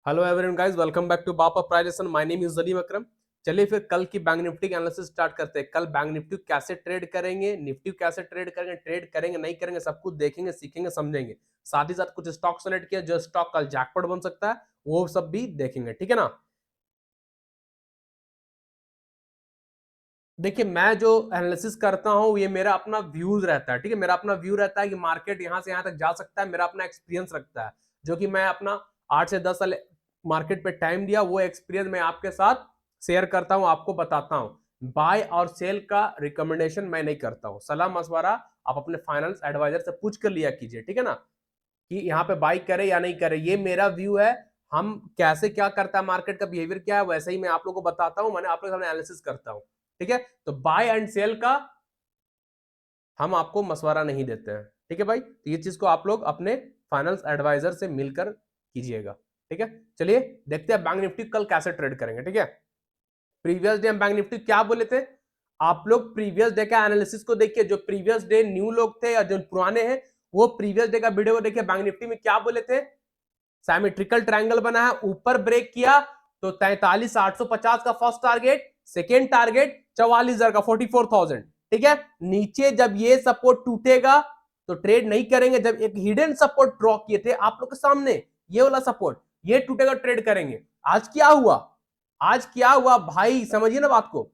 Hello everyone guys, welcome back to बापा प्राइजेशन। My name is Jaleem Akram. चलिए फिर कल की बैंक निफ्टी की एनालिसिस स्टार्ट करते हैं। कल बैंक निफ्टी कैसे ट्रेड करेंगे, निफ्टी कैसे ट्रेड करेंगे नहीं करेंगे, सब कुछ देखेंगे, सीखेंगे, समझेंगे। साथ ही साथ कुछ स्टॉक सेलेक्ट किया जो स्टॉक कल जैकपॉट बन सकता है, वो सब भी देखेंगे। ठीक है ना। देखिए, मैं जो एनालिसिस करता हूं ये मेरा अपना व्यूज रहता है। ठीक है, मेरा अपना व्यू रहता है कि मार्केट यहां से यहां तक जा सकता है। मेरा अपना एक्सपीरियंस रखता है, जो कि मैं अपना 8 से 10 साल मार्केट पे टाइम दिया, वो एक्सपीरियंस मैं आपके साथ शेयर करता हूं, आपको बताता हूं। बाय और सेल का रिकमेंडेशन मैं नहीं करता हूं, सलाह मशवरा आप अपने फाइनेंस एडवाइजर से पूछ कर लिया कीजिए। ठीक है ना, कि यहाँ पे बाई करे या नहीं करे, ये मेरा व्यू है। हम कैसे क्या करता है, मार्केट का बिहेवियर क्या है, वैसे ही मैं आप लोगों को बताता हूं, मैंने आप लोगों के सामने एनालिसिस करता हूं। ठीक है, तो बाय एंड सेल का हम आपको मशवरा नहीं देते हैं। ठीक है भाई, तो ये चीज को आप लोग अपने फाइनेंस एडवाइजर से मिलकर कीजिएगा। ठीक है, चलिए देखते हैं बैंक निफ्टी कल कैसे ट्रेड करेंगे। ठीक है, प्रीवियस डे हम बैंक निफ्टी क्या बोले थे, आप लोग प्रीवियस डे का एनालिसिस को देखिए। जो प्रीवियस डे न्यू लोग थे या जो पुराने हैं, वो प्रीवियस डे का वीडियो को देखिए। बैंक निफ्टी में क्या बोले थे, सिमेट्रिकल ट्रायंगल बना है, ऊपर ब्रेक किया तो 43,850 का फर्स्ट टारगेट, सेकेंड टारगेट 44,000 का 44,000। ठीक है, नीचे जब ये सपोर्ट टूटेगा तो ट्रेड नहीं करेंगे। जब एक हिडन सपोर्ट ड्रॉ किए थे आप लोग के सामने, ये वाला सपोर्ट, ये टूटेगा ट्रेड करेंगे। आज क्या हुआ, आज क्या हुआ भाई, समझिए ना बात को।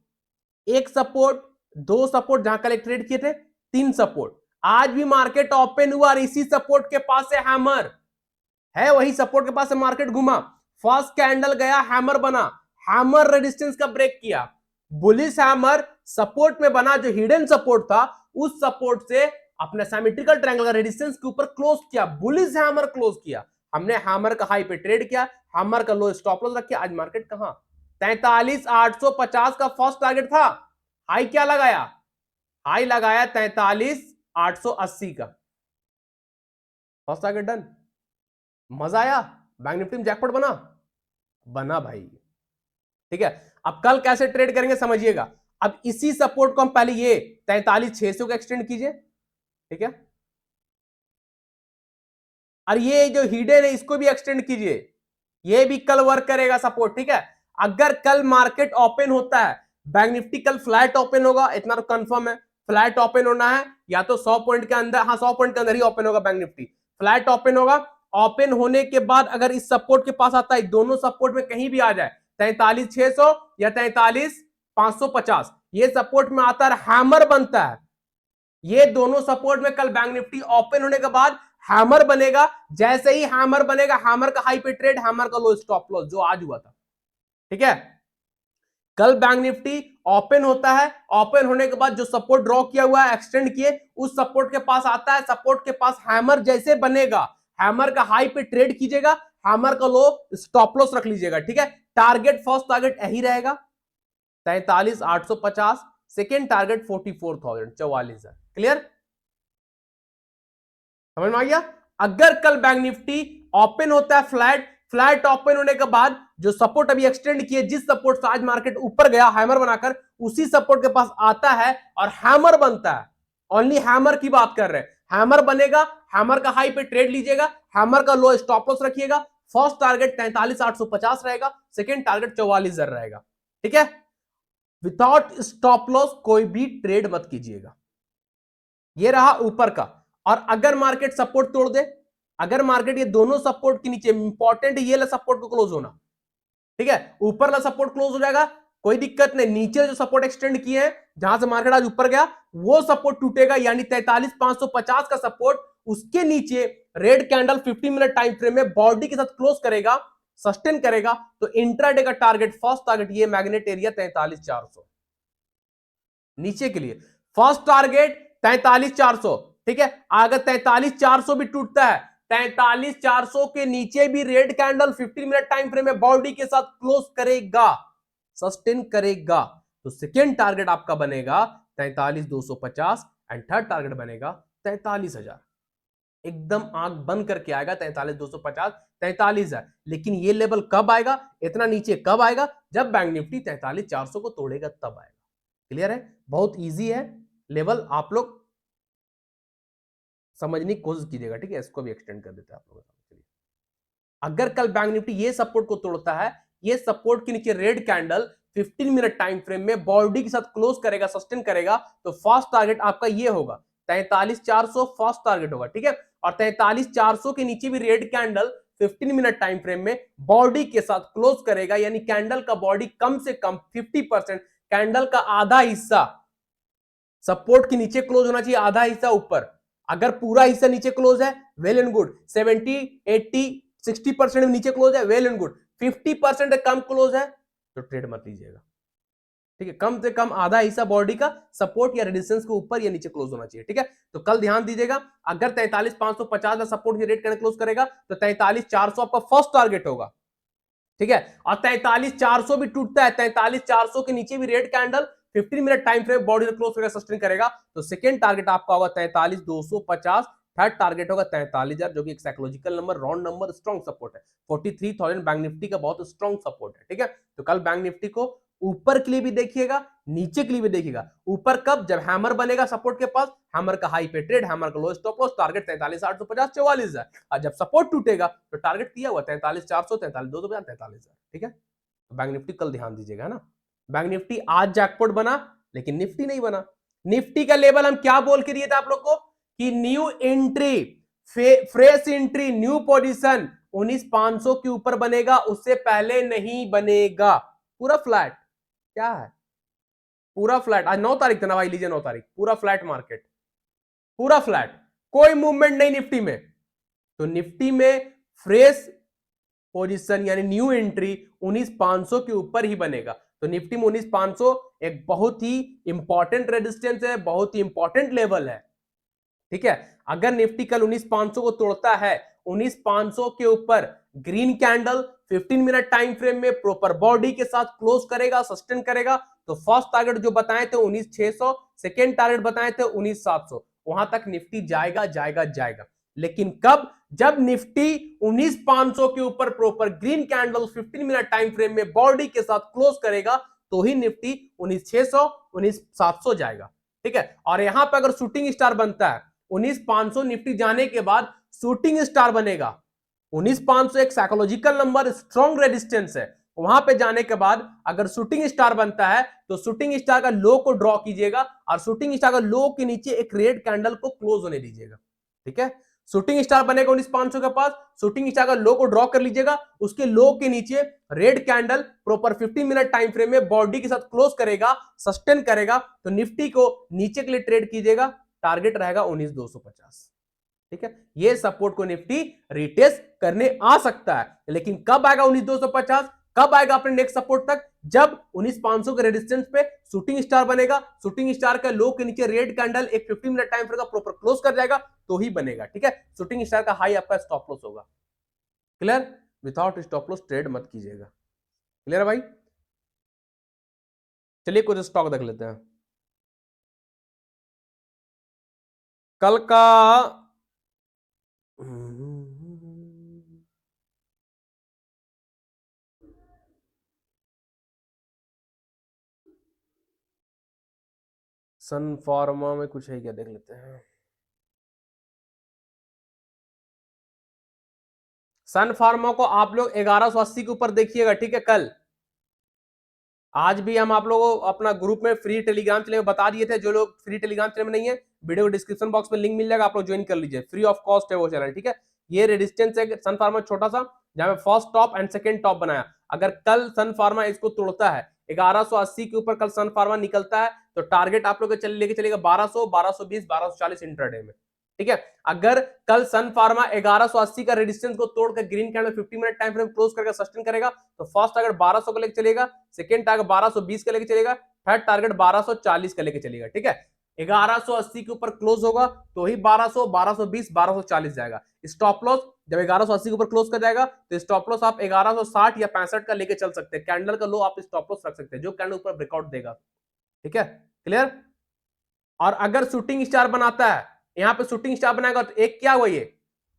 एक सपोर्ट, दो सपोर्ट, जहां कल एक ट्रेड किए थे, तीन सपोर्ट। आज भी मार्केट ओपन हुआ और इसी सपोर्ट के पास है हैमर, है वही सपोर्ट के पास से मार्केट घुमा। फर्स्ट कैंडल गया, हैमर बना, हैमर रेजिस्टेंस का ब्रेक किया। बुलिश हैमर सपोर्ट में बना, जो हिडन सपोर्ट था उस सपोर्ट से अपने सिमेट्रिकल ट्रायंगल का रेजिस्टेंस के ऊपर क्लोज किया, बुलिश हैमर क्लोज किया। हमने हैमर का हाई पे ट्रेड किया, हैमर का लो स्टॉप लॉस रखा। आज मार्केट कहां, 43,850 का फर्स्ट टारगेट था, हाई क्या लगाया, हाई लगाया 43,880 का फर्स्ट टारगेट डन। मजा आया, बैंक निफ्टी में जैकपॉट बना, बना भाई। ठीक है, अब कल कैसे ट्रेड करेंगे समझिएगा। अब इसी सपोर्ट को हम पहले ये 43,600 को एक्सटेंड कीजिए। ठीक है, और ये जो हिडन है इसको भी एक्सटेंड कीजिए, ये भी कल वर्क करेगा सपोर्ट। ठीक है, अगर कल मार्केट ओपन होता है, बैंक निफ्टी कल फ्लैट ओपन होगा, इतना तो कंफर्म है। फ्लैट ओपन होना है या तो 100 पॉइंट के अंदर, हाँ 100 पॉइंट के अंदर ही ओपन होगा बैंक निफ्टी। फ्लैट ओपन होगा, ओपन होने के बाद अगर इस सपोर्ट के पास आता है, दोनों सपोर्ट में कहीं भी आ जाए, 43,600 या 43,550, ये सपोर्ट में आता है, हैमर बनता है। ये दोनों सपोर्ट में कल बैंक निफ्टी ओपन होने के बाद हैमर बनेगा। जैसे ही हैमर बनेगा, हैमर का हाई पे ट्रेड, हैमर का लो स्टॉप लॉस, जो आज हुआ था। ठीक है, कल बैंक निफ्टी ओपन होता है, ओपन होने के बाद जो सपोर्ट ड्रॉ किया हुआ है, एक्सटेंड किए, उस सपोर्ट के पास आता है, सपोर्ट के पास हैमर जैसे बनेगा, हैमर का हाई पे ट्रेड कीजिएगा, हैमर का लो स्टॉप लॉस रख लीजिएगा। ठीक है, टारगेट फर्स्ट टारगेट यही रहेगा 43,850, सेकेंड टारगेट 44,000, 44,000। क्लियर, समझ में आ गया। अगर कल बैंक निफ्टी ओपन होता है फ्लैट, फ्लैट ओपन होने के बाद जो सपोर्ट अभी एक्सटेंड किए, जिस सपोर्ट से आज मार्केट ऊपर गया हैमर बनाकर, उसी सपोर्ट के पास आता है और हैमर बनता है। ओनली हैमर की बात कर रहे हैं, हैमर बनेगा, हैमर का हाई पे ट्रेड लीजिएगा, हैमर का लो स्टॉप लॉस रखिएगा। फर्स्ट टारगेट 43,850 रहेगा, सेकेंड टारगेट 44,000 रहेगा। ठीक है, विदाउट स्टॉप लॉस कोई भी ट्रेड मत कीजिएगा। ये रहा ऊपर का। और अगर मार्केट सपोर्ट तोड़ दे, अगर मार्केट ये दोनों सपोर्ट के नीचे, इंपॉर्टेंट ये सपोर्ट को क्लोज होना। ठीक है, ऊपर ला सपोर्ट क्लोज हो जाएगा, कोई दिक्कत नहीं। नीचे जो सपोर्ट एक्सटेंड किए हैं, जहां से मार्केट आज ऊपर गया, वो सपोर्ट टूटेगा, यानी 43,550 का सपोर्ट, उसके नीचे red candle 50 minute time frame में बॉडी के साथ क्लोज करेगा, सस्टेन करेगा, तो इंट्राडे का टारगेट, फर्स्ट टारगेट ये मैग्नेट एरिया 43,400 नीचे के लिए, फर्स्ट टारगेट 43,400। ठीक है, अगर 43,400 भी टूटता है, 43,400 के नीचे भी red candle 15 minute time frame में बॉडी के साथ क्लोज करेगा, सस्टेन करेगा, तो सेकेंड टारगेट आपका बनेगा 43,250 एंड थर्ड टारगेट बनेगा 43,000। एकदम आंख बंद करके आएगा 43,250, 43,000। लेकिन ये लेवल कब आएगा, इतना नीचे कब आएगा, जब बैंक निफ्टी 43,400 को तोड़ेगा तब आएगा। क्लियर है, बहुत इजी है लेवल, आप लोग समझने की कोशिश कीजिएगा। ठीक है, इसको भी एक्सटेंड कर देते हैं आप लोगों को। अगर कल बैंक निफ्टी ये सपोर्ट को तोड़ता है, ये सपोर्ट के नीचे red candle 15 minute time frame में बॉडी के साथ क्लोज करेगा, सस्टेन करेगा, तो फर्स्ट टारगेट आपका ये होगा 43,400 फर्स्ट टारगेट होगा, ठीक है। और 43,400 के नीचे भी red candle 15 minute time frame में बॉडी के साथ क्लोज करेगा, यानी कैंडल का बॉडी कम से कम 50%, कैंडल का आधा हिस्सा सपोर्ट के नीचे क्लोज होना चाहिए, आधा हिस्सा ऊपर। अगर पूरा हिस्सा नीचे क्लोज है, वेल एंड गुड, 70, 80, 60% नीचे क्लोज है, well and good, 50% come close है तो ट्रेड मत लीजिएगा, ठीक है। कम से कम आधा हिस्सा बॉडी का सपोर्ट या रेजिस्टेंस के ऊपर या नीचे क्लोज होना चाहिए, ठीक है। तो कल ध्यान दीजिएगा, अगर 43,550 का सपोर्ट रेट करके क्लोज करेगा तो 43,400 आपका फर्स्ट टारगेट होगा, ठीक है। और 43,400 भी टूटता है, 43,400 के नीचे भी red candle 15 minute time frame body में क्लोज करके सस्टेन करेगा, तो सेकंड टारगेट आपका होगा 43,250, थर्ड टारगेट होगा 43,000, जो कि एक psychological number, round number, strong support है। 43,000 बैंक निफ्टी का बहुत स्ट्रॉन्ग सपोर्ट है, ठीक है। तो कल बैंक निफ्टी को ऊपर के लिए भी देखिएगा, नीचे के लिए भी देखिएगा। ऊपर कब? जब हैमर बनेगा सपोर्ट के पास, हैमर का हाई पे ट्रेड, हैमर का लो स्टॉप लॉस, टारगेट 43,850, 44,000। और जब सपोर्ट टूटेगा तो टारगेट दिया हुआ 43,400, 43,250, 43,000, ठीक है। बैंक निफ्टी कल ध्यान दीजिएगा, है ना। बैंक निफ्टी आज जैकपॉट बना, लेकिन निफ्टी नहीं बना। निफ्टी का लेवल हम क्या बोल के दिए थे आप लोग को कि new entry, fresh entry, new position 19,500 के ऊपर बनेगा, उससे पहले नहीं बनेगा। पूरा फ्लैट क्या है, पूरा फ्लैट। आज 9 तारीख था ना भाई, लीजिए 9 तारीख, पूरा फ्लैट मार्केट, पूरा फ्लैट, कोई मूवमेंट नहीं निफ्टी में। तो निफ्टी में फ्रेश पोजीशन यानी न्यू एंट्री 19,500 के ऊपर ही बनेगा। तो निफ्टी में 19,500 एक बहुत ही इंपॉर्टेंट रेजिस्टेंस है, बहुत ही इंपॉर्टेंट लेवल है, ठीक है। अगर निफ्टी कल 19,500 को तोड़ता है, 19,500 के ऊपर green candle 15 minute time frame में प्रॉपर बॉडी के साथ क्लोज करेगा, सस्टेन करेगा, तो फर्स्ट टारगेट जो बताए थे 19,600, सेकेंड टारगेट बताए थे 19,700, वहां तक निफ्टी जाएगा जाएगा जाएगा। लेकिन कब? जब निफ्टी 19,500 के ऊपर proper green candle 15 minute time frame में बॉडी के साथ क्लोज करेगा, तो ही निफ्टी 19,600, 19,700 जाएगा, ठीक है। और यहां पर अगर शूटिंग स्टार बनता है, 19,500 निफ्टी जाने के बाद शूटिंग स्टार बनेगा। 19,500 एक साइकोलॉजिकल नंबर, स्ट्रॉन्ग रेजिस्टेंस है, वहां पे जाने के बाद अगर शूटिंग स्टार बनता है तो शूटिंग स्टार का लो को ड्रॉ कीजिएगा और शूटिंग स्टार का लो के नीचे एक रेड कैंडल को क्लोज होने दीजिएगा, ठीक है। शूटिंग स्टार बनेगा 19,500 के पास, शूटिंग स्टार का लो को ड्रॉ कर लीजिएगा, उसके लो के नीचे red candle proper 15 minute time frame में बॉडी के साथ क्लोज करेगा, सस्टेन करेगा, तो निफ्टी को नीचे के लिए ट्रेड कीजिएगा, टारगेट रहेगा 19,250, ठीक है। ये सपोर्ट को निफ्टी रिटेस्ट करने आ सकता है, लेकिन कब आएगा 19,250, कब आएगा अपने नेक्स्ट सपोर्ट तक? जब 19,500 के रेजिस्टेंस पे शूटिंग स्टार बनेगा, शूटिंग स्टार का लो के नीचे रेड कैंडल एक 15 मिनट टाइम फ्रेम का प्रॉपर क्लोज कर जाएगा, तो ही बनेगा, ठीक है। शूटिंग स्टार का हाई आपका स्टॉप लॉस होगा, clear. Without stop loss trade मत कीजिएगा, क्लियर है भाई। चलिए कुछ स्टॉक देख लेते हैं कल का। सन फार्मा में कुछ है क्या, देख लेते हैं। सन फार्मा को आप लोग 1180 के ऊपर देखिएगा, ठीक है। कल आज भी हम आप लोगों को अपना ग्रुप में फ्री टेलीग्राम चैनल में बता दिए थे, जो लोग फ्री टेलीग्राम चैनल में नहीं है, वीडियो को डिस्क्रिप्शन बॉक्स में लिंक मिल जाएगा, आप लोग ज्वाइन कर लीजिए, फ्री ऑफ कॉस्ट है वो चैनल, ठीक है। ये रेजिस्टेंस है सन फार्मा छोटा सा, जहां पे first top and second top बनाया। अगर कल सन फार्मा इसको तोड़ता है, 1180 के ऊपर कल सन फार्मा निकलता है, तो टारगेट आप लोग लेके चलेगा 1200, 1220, 1240 इंट्राडे में, ठीक है। अगर कल सन फार्मा 1180 का रेजिस्टेंस को तोड़कर green candle 50 minute time frame close करके सस्टेन करेगा, तो फर्स्ट टारगेट 1200 का लेके चलेगा, सेकंड टारगेट 1220 का लेके चलेगा, थर्ड टारगेट 1240 का लेके चलेगा, ठीक है। 1180 के ऊपर क्लोज होगा तो ही 1200, 1220, 1240 जाएगा। स्टॉप लॉस जब 1180 के ऊपर क्लोज कर जाएगा तो स्टॉप लॉस आप 1160 या 65 का लेके चल सकते हैं। कैंडल का लो आप स्टॉप लॉस रख सकते हैं, जो कैंडल ऊपर ब्रेकआउट देगा, ठीक है, क्लियर। और अगर शूटिंग स्टार बनाता है, यहां पे शूटिंग स्टार बनाएगा, तो एक क्या हुआ, ये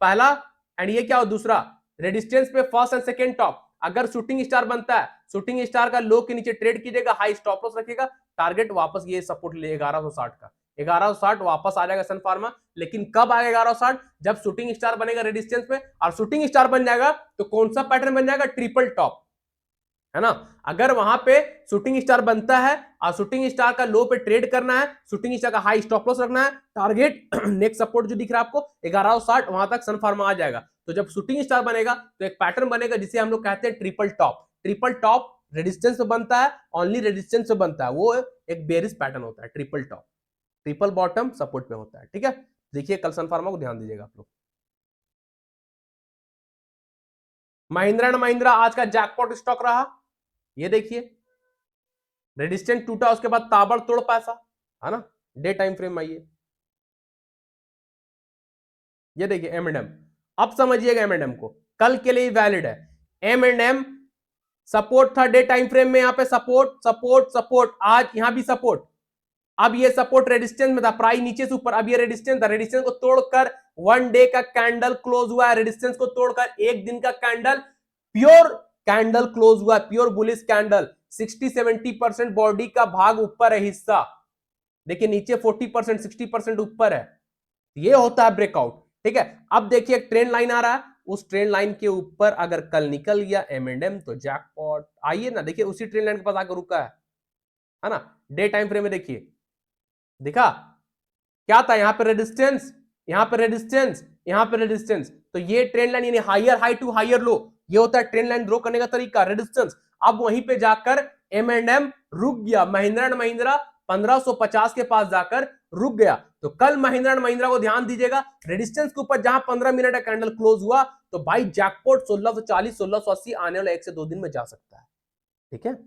पहला, एंड ये क्या हुआ दूसरा, रेजिस्टेंस पे फर्स्ट एंड सेकंड टॉप। अगर शूटिंग स्टार बनता है, शूटिंग स्टार का लो के नीचे ट्रेड कीजिएगा, हाई स्टॉप लॉस रखिएगा, टारगेट वापस ये सपोर्ट ले 1160 का, 1160 वापस आ जाएगा सन फार्मा। लेकिन कब आएगा 1160? जब शूटिंग स्टार बनेगा रेजिस्टेंस में, और शूटिंग स्टार बन जाएगा तो कौन सा पैटर्न बन जाएगा? ट्रिपल टॉप, है ना। अगर वहां पे शूटिंग स्टार बनता है और शूटिंग स्टार का लो पे ट्रेड करना है, शूटिंग स्टार का हाई स्टॉप लॉस रखना है, टारगेट नेक्स्ट सपोर्ट जो दिख रहा है आपको 1160, वहां तक सन फार्मा आ जाएगा। तो जब शूटिंग स्टार बनेगा तो एक पैटर्न बनेगा जिसे हम लोग कहते हैं triple top. Triple top resistance पे बनता है, ओनली रेजिस्टेंस पे बनता है, वो एक बेरिश पैटर्न होता है triple top. Triple bottom support पे होता है, ठीक है। देखिए कल सन फार्मा को ध्यान दीजिएगा आप लोग। महिंद्रा एंड महिंद्रा आज का जैकपॉट स्टॉक रहा, ये देखिए रेजिस्टेंस टूटा, उसके बाद ताबड़तोड़ पैसा, है ना। डे टाइम फ्रेम आइए, ये देखिए M&M। अब समझिएगा M&M को, कल के लिए वैलिड है। M&M सपोर्ट था डे टाइम फ्रेम में, यहां पे सपोर्ट सपोर्ट सपोर्ट, आज यहां भी सपोर्ट। अब ये सपोर्ट रेजिस्टेंस में था, प्राइस नीचे से ऊपर, अब ये रेजिस्टेंस था, रेजिस्टेंस को तोड़कर वन डे का कैंडल क्लोज हुआ है, रेजिस्टेंस को तोड़कर एक दिन का कैंडल, प्योर कैंडल क्लोज हुआ है, प्योर बुलिश कैंडल। 60-70% बॉडी का भाग ऊपर है, हिस्सा देखिए नीचे 40% 60% ऊपर है, ये होता है ब्रेकआउट, ठीक है। अब देखिए एक ट्रेंड लाइन आ रहा है, उस ट्रेंड लाइन के ऊपर अगर कल निकल गया M&M तो जैकपॉट। आइए ना, देखिए उसी ट्रेंड लाइन के पास आकर रुका है ना। डे टाइम फ्रेम में देखिए, दिखा क्या था, यहां पे रेजिस्टेंस, यहां पे रेजिस्टेंस, यहां पे रेजिस्टेंस। तो ये ट्रेंड लाइन यानी higher high to higher low, ये होता है ट्रेंड लाइन ड्रॉ करने का तरीका, रेजिस्टेंस। अब वहीं पे जाकर M&M रुक गया, महिंद्रा एंड महिंद्रा 1550 के पास जाकर रुक गया। तो कल महिंद्रा एंड महिंद्रा को ध्यान दीजिएगा, रेजिस्टेंस के ऊपर जहां 15 मिनट का कैंडल क्लोज हुआ, तो भाई जैकपॉट 1640 1680 आने वाला 1 से 2 दिन में जा सकता है, ठीक है।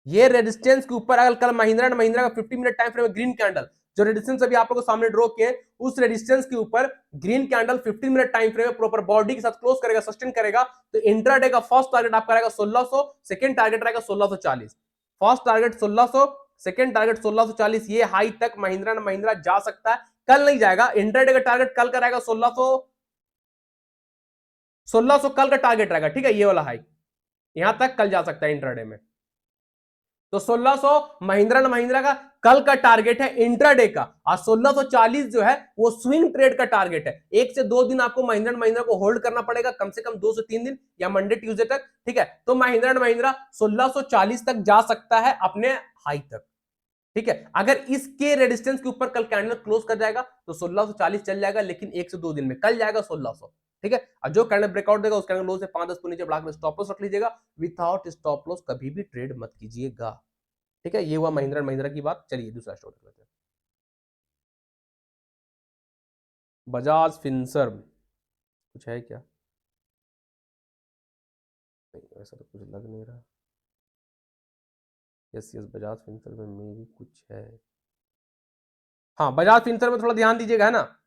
ये रेजिस्टेंस के ऊपर अगर कल महिंद्रा एंड महिंद्रा का 50 मिनट टाइम फ्रेम में ग्रीन कैंडल, जो रेजिस्टेंस अभी आप लोगों को सामने ड्रॉ किए, उस रेजिस्टेंस के ऊपर green candle 15 minute time frame में प्रॉपर बॉडी के साथ क्लोज करेगा, सस्टेन करेगा, तो इंट्राडे का फर्स्ट टारगेट आपका रहेगा 1600, सेकंड टारगेट रहेगा 1640। फर्स्ट टारगेट 1600, सेकंड टारगेट 1640, ये हाई तक महिंद्रा एंड महिंद्रा जा सकता है। कल नहीं जाएगा, इंट्राडे का टारगेट कल का रहेगा 1600 कल का टारगेट रहेगा, ठीक है। ये वाला हाई यहां तक कल जा सकता है इंट्राडे में। तो 1600 महिंद्रा एंड महिंद्रा का कल का टारगेट है इंट्राडे का, और 1640 जो है वो स्विंग ट्रेड का टारगेट है। 1 से 2 दिन आपको महिंद्रा एंड महिंद्रा को होल्ड करना पड़ेगा, कम से कम 2 से 3 दिन या मंडे ट्यूसडे तक, ठीक है। तो महिंद्रा एंड महिंद्रा 1640 तक जा सकता है अपने हाई तक, ठीक है। अगर इसके रेजिस्टेंस के ऊपर कल कैंडल क्लोज कर जाएगा तो 1640 चल जाएगा, लेकिन 1 से 2 दिन में, कल जाएगा 1600, ठीक है। और जो कैंडल ब्रेकआउट देगा उस कैंडल लो से 5-10 को नीचे बढ़ाकर स्टॉप लॉस रख लीजिएगा। विदाउट स्टॉप लॉस कभी भी ट्रेड मत कीजिएगा, ठीक है। ये हुआ महिंद्रा महिंद्रा की बात। चलिए दूसरा स्टॉक देख लेते हैं, बजाज फिनसर्व। कुछ है क्या? नहीं, ऐसा तो कुछ लग नहीं रहा। यस यस, बजाज फिनसर्व में भी कुछ है। हाँ, बजाज फिनसर्व में थोड़ा ध्यान दीजिएगा, है ना।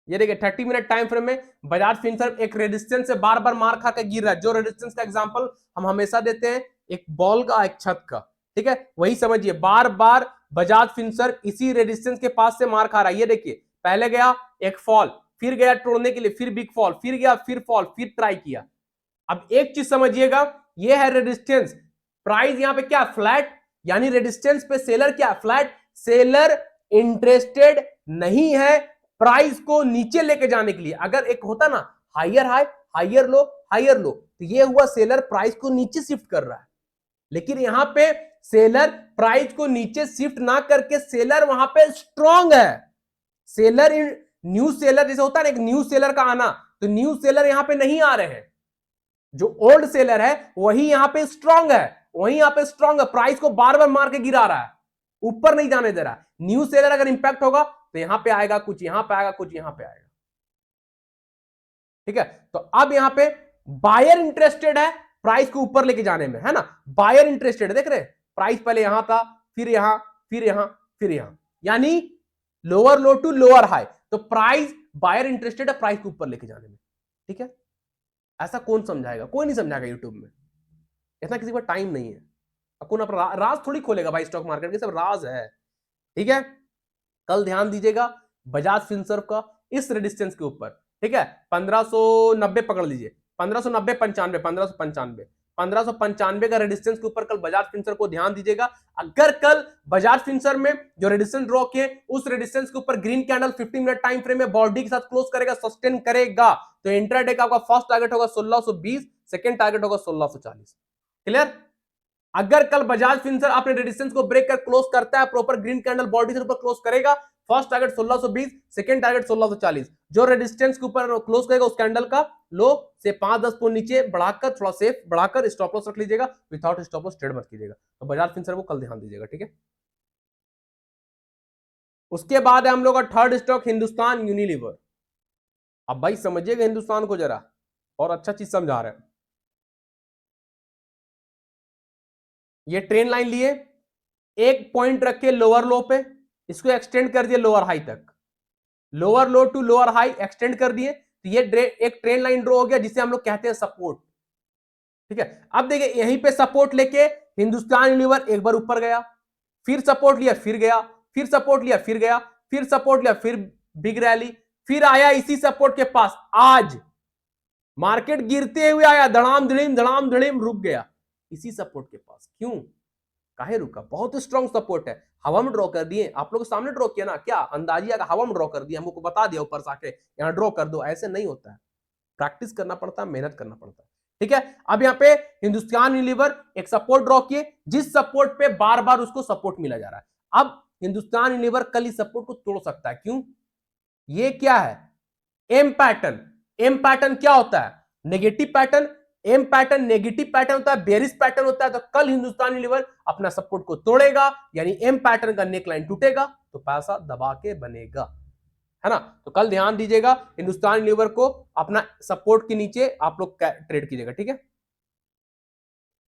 ये देखिए 30 मिनट टाइम फ्रेम में बजाज फिनसर्व एक रेजिस्टेंस से बार बार मार खा के गिर रहा है। जो रेजिस्टेंस का एग्जांपल हम हमेशा देते हैं, एक बॉल का, एक छत का, ठीक है, वही समझिए। बार बार बजाज फिनसर्व इसी रेजिस्टेंस के पास से मार खा रहा है। ये देखिए पहले गया एक फॉल, फिर गया तोड़ने के लिए, फिर बिग फॉल, फिर गया, फिर फॉल, फिर ट्राई किया। अब एक चीज समझिएगा, ये है रेजिस्टेंस, प्राइस यहां पे क्या फ्लैट, यानी रेजिस्टेंस पे सेलर क्या फ्लैट, सेलर इंटरेस्टेड नहीं है प्राइस को नीचे लेके जाने के लिए। अगर एक होता ना higher high higher low higher low, तो ये हुआ सेलर प्राइस को नीचे शिफ्ट कर रहा है। लेकिन यहां पे सेलर प्राइस को नीचे शिफ्ट ना करके सेलर वहां पे स्ट्रांग है। सेलर न्यू सेलर जैसे होता है ना, एक न्यू सेलर का आना, तो न्यू सेलर यहां पे नहीं आ रहे हैं। जो ओल्ड सेलर है वही यहां पे स्ट्रांग है, वही यहां पे स्ट्रांग है, प्राइस को बार बार मार के गिरा रहा है, ऊपर नहीं जाने दे रहा। न्यू सेलर अगर इंपैक्ट होगा तो यहां पे आएगा कुछ, यहां पे आएगा कुछ, यहां पे आएगा, ठीक है। तो अब यहां पे बायर इंटरेस्टेड है प्राइस को ऊपर लेके जाने में, है ना। बायर इंटरेस्टेड है, देख रहे प्राइस पहले यहां था, फिर यहां, फिर यहां, फिर यहां, यानी lower low to lower high. तो प्राइस बायर इंटरेस्टेड है प्राइस को ऊपर लेके जाने में, ठीक है। ऐसा कौन समझाएगा? कोई नहीं समझाएगा यूट्यूब में, इतना किसी को टाइम नहीं है। अब कौन अपना राज थोड़ी खोलेगा भाई, स्टॉक मार्केट के सब राज है, ठीक है। कल ध्यान दीजिएगा बजाज फिनसर्व का इस रेजिस्टेंस के ऊपर, ठीक है, 1590 पकड़ लीजिए, 1590 95 1595 1595 का रेजिस्टेंस के ऊपर कल बजाज फिंसर को ध्यान दीजिएगा। अगर कल बजाज फिंसर में जो रेजिस्टेंस ड्रॉ किए उस रेजिस्टेंस के ऊपर green candle 15 minute time frame में बॉडी के साथ क्लोज करेगा, सस्टेन करेगा, तो इंट्राडे का आपका फर्स्ट टारगेट होगा 1620, सेकंड टारगेट होगा 1640। क्लियर? अगर कल बजाज फिंसर अपने रेजिस्टेंस को ब्रेक कर क्लोज करता है, प्रॉपर ग्रीन कैंडल बॉडी के ऊपर क्लोज करेगा, फर्स्ट टारगेट 1620, सेकंड टारगेट 1640। जो रेजिस्टेंस के ऊपर क्लोज करेगा उस कैंडल का लो से 5-10 पॉइंट नीचे बढ़ाकर, थोड़ा सेफ बढ़ाकर स्टॉप लॉस रख लीजिएगा, विदाउट स्टॉप लॉस ट्रेड मत कीजिएगा। तो बजाज फिंसर को कल ध्यान दीजिएगा, ठीक है। उसके बाद है हम लोग का थर्ड स्टॉक हिंदुस्तान यूनिलीवर। अब भाई समझिएगा हिंदुस्तान को जरा, और अच्छा चीज समझा रहे हैं। ये ट्रेन लाइन लिए, एक पॉइंट रख के लोअर लो पे, इसको एक्सटेंड कर दिए लोअर हाई तक, lower low to lower high extend कर दिए, तो ये एक ट्रेन लाइन ड्रॉ हो गया जिसे हम लोग कहते हैं सपोर्ट। ठीक है, अब देखिए यहीं पे सपोर्ट लेके हिंदुस्तान यूनिलीवर एक बार ऊपर गया, फिर सपोर्ट लिया, फिर गया, फिर सपोर्ट लिया, फिर गया, फिर सपोर्ट लिया, फिर बिग रैली, फिर आया इसी सपोर्ट के पास। आज मार्केट गिरते हुए आया, धड़ाम धड़ीम रुक गया इसी सपोर्ट के पास। क्यों, काहे रुका? बहुत स्ट्रॉन्ग सपोर्ट है, हवा में ड्रॉ कर दिए, आप लोग सामने ड्रॉ किया ना, क्या अंदाजिया का हवा में ड्रॉ कर दिया, हमको बता दिया ऊपर से आके यहां ड्रॉ कर दो, ऐसे नहीं होता है, प्रैक्टिस करना पड़ता है, मेहनत करना पड़ता है। ठीक है, अब यहाँ पे हिंदुस्तान यूनिलीवर एक सपोर्ट ड्रॉ किए, जिस सपोर्ट पे बार बार उसको सपोर्ट मिला जा रहा है। अब हिंदुस्तान यूनिलीवर कल इस सपोर्ट को तोड़ सकता है। क्यों? ये क्या है? M pattern. एम पैटर्न क्या होता है? Negative pattern. M pattern negative pattern होता है, बेरिश पैटर्न होता है। तो कल हिंदुस्तान यूनिलीवर अपना सपोर्ट को तोड़ेगा, यानी एम पैटर्न का नेक लाइन टूटेगा, तो पैसा दबा के बनेगा, है ना। तो कल ध्यान दीजिएगा, हिंदुस्तान यूनिलीवर को अपना सपोर्ट के नीचे आप लोग ट्रेड कीजिएगा, ठीक है।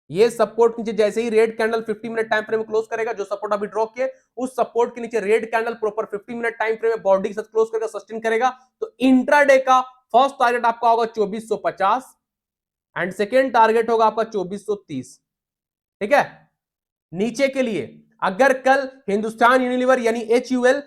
ये सपोर्ट नीचे जैसे ही red candle 50 minute time frame में क्लोज करेगा, जो सपोर्ट अभी ड्रॉ किए उस सपोर्ट के नीचे red candle proper 50 minute time frame में बॉडी के साथ क्लोज करके सस्टेन करेगा, तो इंट्राडे का फर्स्ट टारगेट आपका होगा 2450 एंड सेकेंड टारगेट होगा आपका 2430। ठीक है, नीचे के लिए अगर कल हिंदुस्तान यूनिलीवर यानी HUL,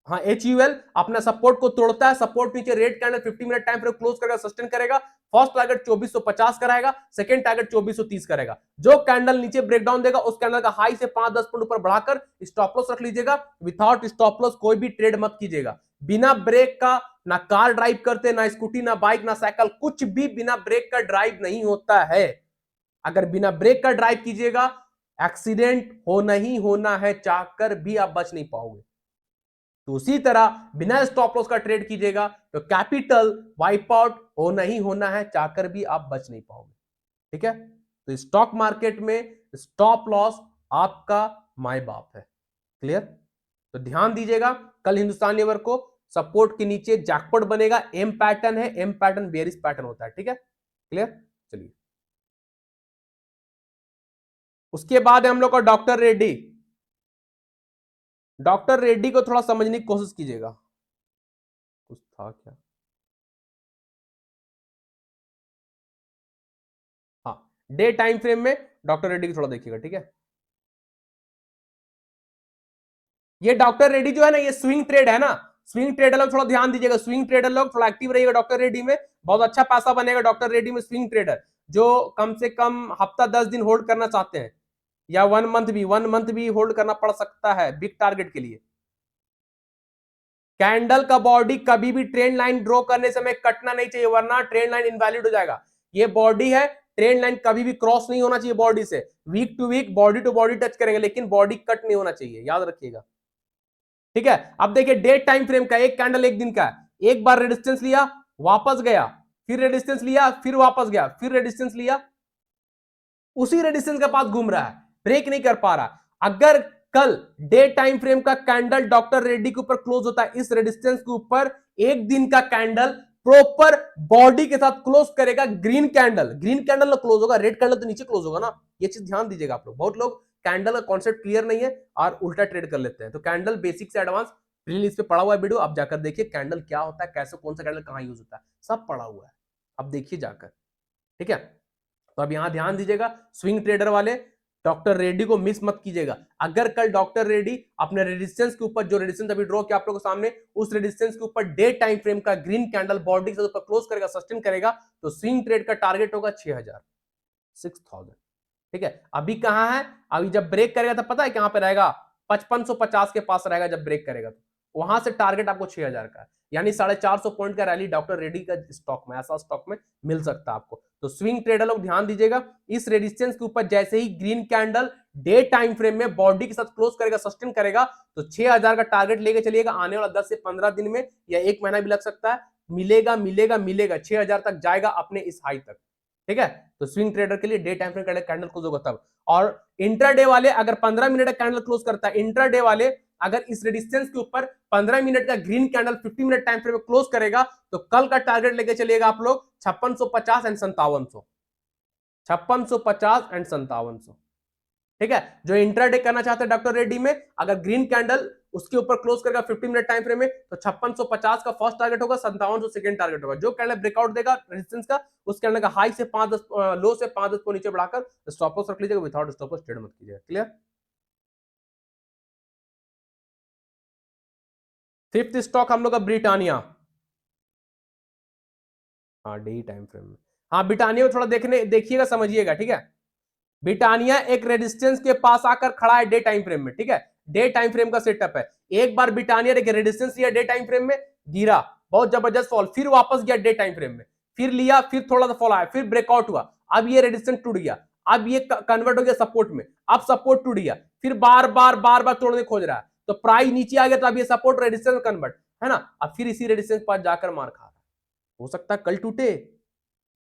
हाँ HUL अपना सपोर्ट को तोड़ता है, सपोर्ट नीचे red candle 50 minute time frame close करेगा, सस्टेन करेगा, फर्स्ट टारगेट 2450 कराएगा, सेकंड टारगेट 2430 करेगा। जो कैंडल नीचे ब्रेकडाउन देगा उस कैंडल का हाई से 5-10 पॉइंट ऊपर बढ़ाकर स्टॉप लॉस रख लीजिएगा। विदाउट स्टॉप लॉस कोई भी ट्रेड मत कीजिएगा। बिना ब्रेक का ना कार ड्राइव करते, ना स्कूटी, ना बाइक, ना साइकिल, कुछ भी बिना ब्रेक का ड्राइव नहीं होता है। अगर बिना ब्रेक का ड्राइव कीजिएगा, एक्सीडेंट होना ही होना है, चाहकर भी आप बच नहीं पाओगे। तो उसी तरह बिना स्टॉप लॉस का ट्रेड कीजिएगा तो कैपिटल वाइप आउट होना ही होना है, चाहकर भी आप बच नहीं पाओगे। ठीक है, तो स्टॉक मार्केट में स्टॉप लॉस आपका माय बाप है। क्लियर? तो ध्यान दीजिएगा, कल हिंदुस्तान लीवर को सपोर्ट के नीचे जैकपॉट बनेगा, एम पैटर्न है, एम पैटर्न बेरिश पैटर्न होता है। ठीक है, क्लियर? चलिए, उसके बाद है हम लोग का डॉक्टर रेड्डी। डॉक्टर रेड्डी को थोड़ा समझने की कोशिश कीजिएगा, कुछ था क्या? हाँ, डे टाइम फ्रेम में डॉक्टर रेड्डी को थोड़ा देखिएगा, ठीक है। ये डॉक्टर रेड्डी जो है ना, ये स्विंग ट्रेड है ना, स्विंग ट्रेडर लोग थोड़ा ध्यान दीजिएगा, स्विंग ट्रेडर लोग थोड़ा एक्टिव रहिएगा डॉक्टर रेड्डी में, बहुत अच्छा पैसा बनेगा डॉक्टर रेड्डी में। स्विंग ट्रेडर जो कम से कम हफ्ता 10 दिन होल्ड करना चाहते हैं, या 1 मंथ भी होल्ड करना पड़ सकता है बिग टारगेट के लिए। कैंडल का बॉडी कभी भी ट्रेंड लाइन ड्रॉ करने समय कटना नहीं चाहिए, वरना ट्रेंड लाइन इनवैलिड हो जाएगा। ये बॉडी है, ट्रेंड लाइन कभी भी क्रॉस नहीं होना चाहिए बॉडी से, wick to wick body to body touch करेंगे, लेकिन बॉडी कट नहीं होना चाहिए, याद रखिएगा। ठीक है, अब देखिए डे टाइम फ्रेम का एक कैंडल एक दिन का, एक बार रेजिस्टेंस लिया वापस गया, फिर रेजिस्टेंस लिया फिर वापस गया, फिर रेजिस्टेंस लिया, उसी रेजिस्टेंस के पास घूम रहा है, ब्रेक नहीं कर पा रहा। अगर कल डे टाइम फ्रेम का कैंडल डॉक्टर रेड्डी के ऊपर क्लोज होता है, इस रेजिस्टेंस के ऊपर एक दिन का कैंडल प्रॉपर बॉडी के साथ क्लोज करेगा, green candle, green candle close होगा, रेड कैंडल तो नीचे क्लोज होगा ना। ये चीज ध्यान दीजिएगा आप लोग, बहुत लोग कैंडल का कॉन्सेप्ट क्लियर नहीं है और उल्टा ट्रेड कर लेते हैं। तो कैंडल बेसिक से एडवांस प्लेलिस्ट पे पड़ा हुआ है वीडियो, आप जाकर देखिए कैंडल क्या होता है, कैसे कौन सा कैंडल कहां यूज होता है, सब पड़ा हुआ है, अब देखिए जाकर। ठीक है, तो अब यहां ध्यान दीजिएगा स्विंग ट्रेडर वाले, डॉक्टर रेड्डी को मिस मत कीजिएगा। अगर कल डॉक्टर रेड्डी अपने रेजिस्टेंस के ऊपर, जो रेजिस्टेंस अभी ड्रॉ किया आप लोगों के सामने, उस रेजिस्टेंस के ऊपर डे टाइम फ्रेम का ग्रीन कैंडल बॉडी के ऊपर क्लोज करेगा, सस्टेन करेगा, तो स्विंग ट्रेड का टारगेट होगा 6000, 6000। ठीक है, अभी कहां है, अभी जब ब्रेक करेगा तब पता है कहां पे रहेगा, 5550 के पास रहेगा जब ब्रेक करेगा, तो वहां से टारगेट आपको 6000 का है, यानी 450 पॉइंट का रैली डॉक्टर रेड्डी का स्टॉक में, ऐसा स्टॉक में मिल सकता है आपको। तो स्विंग ट्रेडर लोग ध्यान दीजिएगा, इस रेजिस्टेंस के ऊपर जैसे ही green candle day time frame में बॉडी के साथ क्लोज करेगा, सस्टेन करेगा, तो 6000 का टारगेट लेके चलिएगा। आने वाला 10 से 15 दिन में या एक महीना भी लग सकता है, मिलेगा मिलेगा मिलेगा, 6000 तक जाएगा अपने इस हाई तक। ठीक है, तो स्विंग ट्रेडर के लिए day time frame candle close होगा तब। और इंट्राडे वाले अगर 15 मिनट का कैंडल क्लोज करता है, इंट्राडे वाले अगर इस रेजिस्टेंस के ऊपर 15 मिनट का green candle 50 minute time frame में क्लोज करेगा, तो कल का टारगेट लेके चलिएगा आप लोग 5650 एंड 5700, 5650 एंड 5700। ठीक है, जो इंट्राडे करना चाहते हैं डॉक्टर रेड्डी में, अगर ग्रीन कैंडल उसके ऊपर क्लोज करेगा 50 मिनट टाइम फ्रेम में, तो 5650 का फर्स्ट टारगेट होगा, 5700 सेकंड टारगेट होगा। जो कैंडल ब्रेकआउट देगा रेजिस्टेंस का, उस कैंडल का हाई से 5-10 लो से 5-10 को नीचे बढ़ाकर स्टॉप लॉस रख लीजिएगा, विदाउट स्टॉप लॉस ट्रेड मत कीजिएगा। क्लियर। फिफ्थ स्टॉक हम लोग का ब्रिटानिया, हाँ डे टाइम फ्रेम में, हाँ ब्रिटानिया को थोड़ा देखिएगा समझिएगा। ठीक है, ब्रिटानिया एक रेजिस्टेंस के पास आकर खड़ा है डे टाइम फ्रेम में। ठीक है, डे टाइम फ्रेम का सेटअप है, एक बार ब्रिटानिया एक रेजिस्टेंस लिया डे टाइम फ्रेम में, गिरा, बहुत जबरदस्त फॉल, फिर वापस गया डे टाइम फ्रेम में, फिर लिया, फिर थोड़ा सा फॉल आया, फिर ब्रेकआउट हुआ, अब ये रेजिस्टेंस टूट गया, अब ये कन्वर्ट हो गया सपोर्ट में, अब सपोर्ट टूट गया, फिर बार बार तोड़ने खोज रहा है, तो प्राइस नीचे आ गया, तो अब ये सपोर्ट रेजिस्टेंस कन्वर्ट है ना, अब फिर इसी रेजिस्टेंस पास जाकर मार खा रहा है। हो सकता है कल टूटे,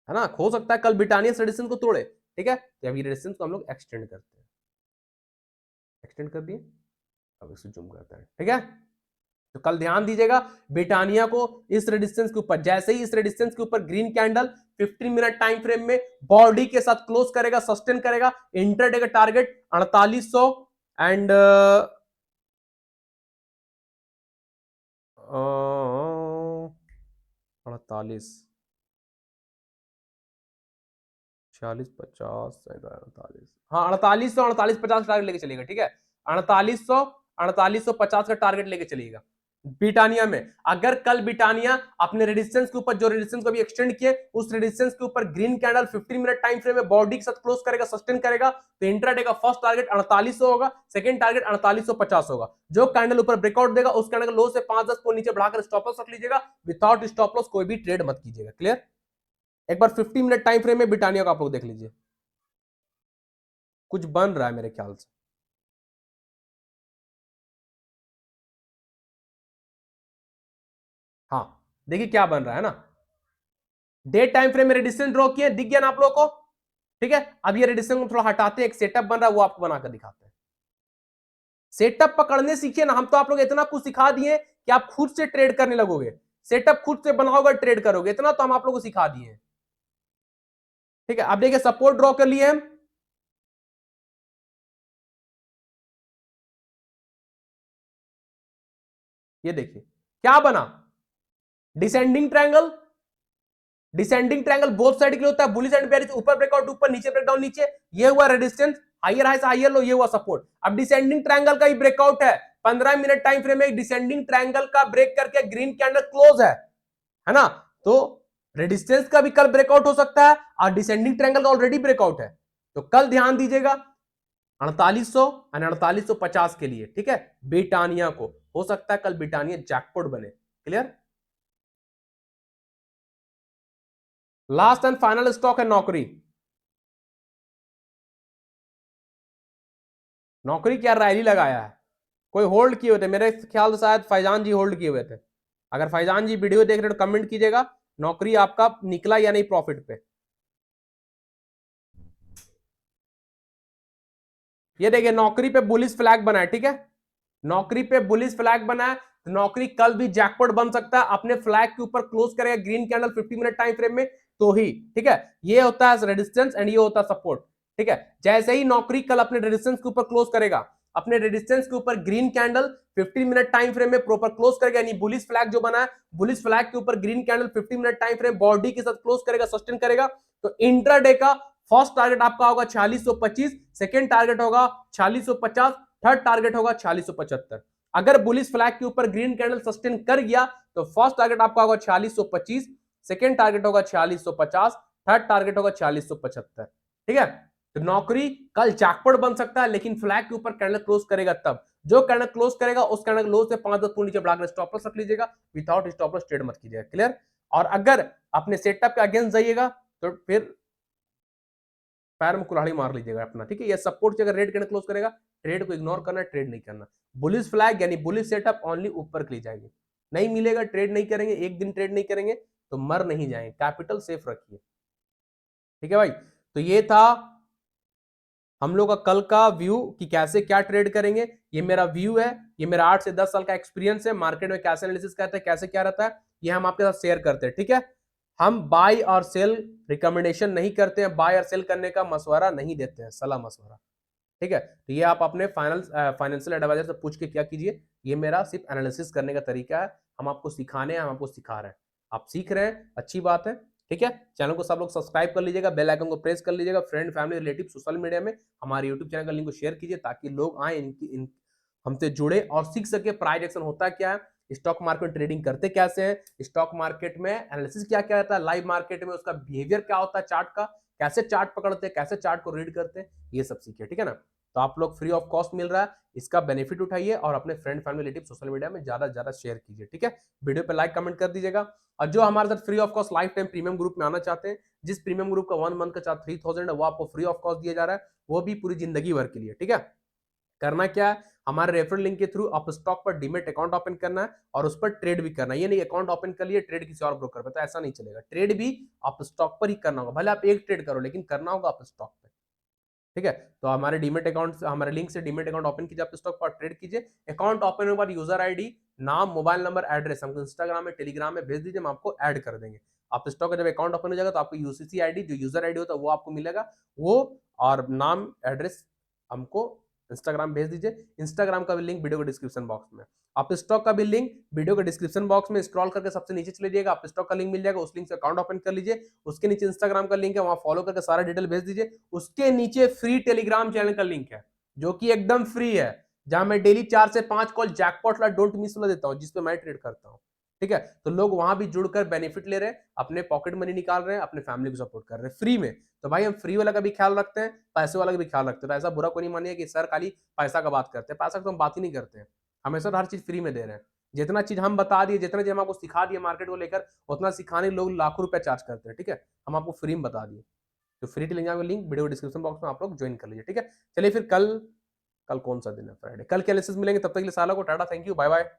है ना, हो सकता है कल ब्रिटानिया रेजिस्टेंस को तोड़े। ठीक है, तो अभी रेजिस्टेंस को हम लोग एक्सटेंड करते हैं, एक्सटेंड कर दिए, अब इसे जूम करते हैं। ठीक है, तो कल ध्यान दीजिएगा, ब्रिटानिया को इस रेजिस्टेंस के ऊपर, जैसे ही इस रेजिस्टेंस के ऊपर green candle 15 minute time frame में बॉडी के साथ क्लोज करेगा, सस्टेन करेगा, इंटरडे का टारगेट 4800 एंड 48, 46, 50, 48, हाँ 4800, 4850 टारगेट लेके चलिएगा। ठीक है, 4800, 4850 का टारगेट लेके चलिएगा ब्रिटानिया में। अगर कल ब्रिटानिया अपने रेजिस्टेंस के ऊपर, जो रेजिस्टेंस को भी एक्सटेंड किए, उस रेजिस्टेंस के ऊपर green candle 15 minute time frame में बॉडी के साथ क्लोज करेगा, सस्टेन करेगा, तो इंट्राडे का फर्स्ट टारगेट 4800 होगा, सेकंड टारगेट 4850 होगा। जो कैंडल ऊपर ब्रेकआउट देगा, उस कैंडल का लो से 5-10 को नीचे बढ़ाकर स्टॉप लॉस रख लीजिएगा, विदाउट स्टॉप लॉस कोई भी ट्रेड मत कीजिएगा। क्लियर। एक बार 50 मिनट टाइम फ्रेम में ब्रिटानिया का आप लोग देख लीजिए, कुछ बन रहा है मेरे ख्याल से। हाँ देखिए क्या बन रहा है ना, डे टाइम फ्रेम में रेजिस्टेंस ड्रॉ किए, दिख गया ना आप लोगों को। ठीक है, अब ये रेजिस्टेंस को थोड़ा हटाते हैं, एक सेटअप बन रहा है वो आपको बनाकर दिखाते हैं। सेटअप पकड़ने सीखिए ना, हम तो आप लोग इतना कुछ सिखा दिए कि आप खुद से ट्रेड करने लगोगे, सेटअप खुद से बनाओगे, ट्रेड करोगे, इतना तो हम आप लोगों को सिखा दिए। ठीक है, अब देखिए सपोर्ट ड्रॉ कर लिए हम, ये देखिए क्या बना, descending triangle. Descending triangle both side के लिए होता है, बुलिश एंड बेरिश, ऊपर ब्रेकआउट ऊपर, नीचे ब्रेकडाउन नीचे, ये हुआ रेजिस्टेंस, हायर हाई से हायर लो, ये हुआ सपोर्ट। अब डिसेंडिंग ट्रायंगल का ही ब्रेकआउट है, 15 मिनट टाइम फ्रेम में डिसेंडिंग ट्रायंगल का ब्रेक करके ग्रीन कैंडल क्लोज है ना, तो रेजिस्टेंस का भी कल ब्रेकआउट हो सकता है और डिसेंडिंग ट्रायंगल का ऑलरेडी ब्रेकआउट है, तो कल ध्यान दीजिएगा 4800 और 4850 के लिए। ठीक है, ब्रिटानिया को हो सकता है कल ब्रिटानिया जैकपॉट बने। Clear. Last and final stock है नौकरी। नौकरी क्या रैली लगाया है, कोई होल्ड किए हुए थे, मेरे ख्याल से शायद फैजान जी होल्ड किए हुए थे। अगर फैजान जी वीडियो देख रहे हो तो कमेंट कीजिएगा, नौकरी आपका निकला या नहीं प्रॉफिट पे। ये देखिए नौकरी पे बुलिश फ्लैग बना है। ठीक है, नौकरी पे बुलिश फ्लैग बना है, तो नौकरी कल भी जैकपॉट बन सकता है, अपने फ्लैग के ऊपर क्लोज करेगा green candle 50 minute time frame में, तो ही। ठीक है, ये होता है रेजिस्टेंस एंड ये होता है सपोर्ट। ठीक है, जैसे ही नौकरी कल अपने रेजिस्टेंस के ऊपर क्लोज करेगा, अपने रेजिस्टेंस के ऊपर green candle 15 minute time frame में प्रॉपर क्लोज करेगा, यानी बुलिश फ्लैग जो बना है, बुलिश फ्लैग के ऊपर green candle 15 minute time frame body के साथ क्लोज करेगा, सस्टेन करेगा, तो इंट्राडे का फर्स्ट टारगेट आपका होगा 4625, सेकंड टारगेट होगा 4650, थर्ड टारगेट होगा 4675। अगर बुलिश फ्लैग के ऊपर ग्रीन कैंडल सस्टेन कर गया तो फर्स्ट टारगेट आपका होगा 4625, सेकंड टारगेट होगा 4650, थर्ड टारगेट होगा 4675। ठीक है, तो नौकरी कल जैकपॉट बन सकता है, लेकिन फ्लैग के ऊपर कैंडल क्लोज करेगा तब। जो कैंडल क्लोज करेगा उस कैंडल क्लोज से 5-10 पॉइंट नीचे बढ़ाकर स्टॉप लॉस रख लीजिएगा, विदाउट स्टॉप लॉस ट्रेड मत कीजिएगा। क्लियर? और अगर अपने सेटअप के अगेंस्ट जाइएगा तो फिर पैर में कुल्हाड़ी मार लीजिएगा अपना। ठीक है, ये सपोर्ट से अगर रेड कैंडल क्लोज करेगा, ट्रेड को इग्नोर करना, ट्रेड नहीं करना। बुलिश फ्लैग यानी बुलिश सेटअप ओनली ऊपर के लिए जाएगी, नहीं मिलेगा ट्रेड नहीं करेंगे, एक दिन ट्रेड नहीं करेंगे तो मर नहीं जाएंगे। कैपिटल सेफ रखिए। ठीक है भाई, तो ये था हम लोग का कल का व्यू कि कैसे क्या ट्रेड करेंगे। ये मेरा व्यू है, ये मेरा 8 से 10 साल का एक्सपीरियंस है, मार्केट में कैसे एनालिसिस करते हैं, कैसे क्या रहता है, ये हम आपके साथ शेयर करते हैं। ठीक है, हम बाय और सेल रिकमेंडेशन नहीं करते हैं, बाय और सेल करने का मशवरा नहीं देते हैं, सलाह मशवरा। ठीक है, तो ये आप अपने फाइनेंशियल एडवाइजर से पूछ के क्या कीजिए, ये मेरा सिर्फ एनालिसिस करने का तरीका है, हम आपको सिखाने हैं, हम आपको सिखा रहे हैं, आप सीख रहे हैं, अच्छी बात है। ठीक है, चैनल को सब लोग सब्सक्राइब कर लीजिएगा, बेल आइकन को प्रेस कर लीजिएगा, friend family relative social media में हमारे यूट्यूब चैनल का लिंक को शेयर कीजिए, ताकि लोग आए हमसे जुड़े और सीख सके प्राइस एक्शन होता क्या है, स्टॉक मार्केट ट्रेडिंग करते कैसे हैं, स्टॉक मार्केट में एनालिसिस क्या क्या रहता है, लाइव मार्केट में उसका बिहेवियर क्या होता है, चार्ट का कैसे चार्ट पकड़ते हैं, कैसे चार्ट को रीड करते हैं, ये सब सीखिए। ठीक है ना, तो आप लोग फ्री ऑफ कॉस्ट मिल रहा है, इसका बेनिफिट उठाइए और अपने friend family relative social media में ज्यादा से ज्यादा शेयर कीजिए। ठीक है, वीडियो पे लाइक कमेंट कर दीजिएगा। और जो हमारे साथ free of cost life time premium group में आना चाहते हैं, जिस प्रीमियम ग्रुप का 1 मंथ का चार्ज 3000 है, वो आपको फ्री ऑफ कॉस्ट दिया जा रहा है, वो भी पूरी जिंदगी भर के लिए। ठीक है, करना क्या है, हमारे रेफरल लिंक के थ्रू आप स्टॉक पर डीमेट अकाउंट ओपन करना है और उस पर ट्रेड भी करना है। ये नहीं अकाउंट ओपन कर लिए ट्रेड किसी और ब्रोकर पे, तो ऐसा नहीं चलेगा। ट्रेड भी आप स्टॉक पर ही करना होगा, भले आप एक ट्रेड करो, लेकिन करना होगा आप स्टॉक पे। ठीक है, तो हमारे डीमेट अकाउंट से, हमारे लिंक से डीमेट अकाउंट ओपन कीजिए, आप स्टॉक पर ट्रेड कीजिए। अकाउंट ओपन होने के बाद यूजर आईडी, नाम, मोबाइल नंबर, एड्रेस हमको इंस्टाग्राम में, टेलीग्राम में भेज दीजिए, हम आपको ऐड कर देंगे। आप स्टॉक का जब अकाउंट ओपन हो जाएगा तो आपको यूसीसी आईडी, जो यूजर आईडी होता है वो आपको मिलेगा, वो और नाम एड्रेस हमको इंस्टाग्राम भेज दीजिए। इंस्टाग्राम का भी लिंक वीडियो के डिस्क्रिप्शन बॉक्स में, आप स्टॉक का भी लिंक वीडियो के डिस्क्रिप्शन बॉक्स में स्क्रॉल करके सबसे नीचे चले जाइएगा, आप स्टॉक का लिंक मिल जाएगा, उस लिंक से अकाउंट ओपन कर लीजिए। उसके नीचे इंस्टाग्राम का लिंक है, वहां फॉलो करके सारा डिटेल भेज दीजिए। उसके नीचे फ्री टेलीग्राम चैनल का लिंक है, जो कि एकदम फ्री है, जहां मैं डेली 4 से 5 कॉल जैकपॉट वाला डोंट मिस वाला देता हूं, जिसपे मैं ट्रेड करता हूं। ठीक है, तो लोग वहां भी जुड़कर बेनिफिट ले रहे हैं, अपने पॉकेट मनी निकाल रहे हैं, अपने फैमिली को सपोर्ट कर रहे हैं फ्री में। तो भाई हम फ्री वाला का भी ख्याल रखते हैं, पैसे वाला का भी ख्याल रखते हैं। तो ऐसा बुरा कोई नहीं मानिए कि सर खाली पैसा का बात करते हैं, पैसा तो हम बात ही नहीं करते हैं, हमेशा हर चीज फ्री में दे रहे हैं। जितना चीज हम बता दिए, जितना चीज हम आपको सिखा दिए मार्केट को लेकर, उतना सिखाने लोग लाखों रुपए चार्ज करते हैं। ठीक है, हम आपको फ्री में बता दिए। तो फ्री टेलीग्राम का लिंक वीडियो डिस्क्रिप्शन बॉक्स में आप लोग ज्वाइन कर लीजिए। ठीक है, चलिए फिर कल कौन सा दिन है, फ्राइडे, कल के एनालिसिस मिलेंगे, तब तक के लिए सालों को tata, thank you, bye bye.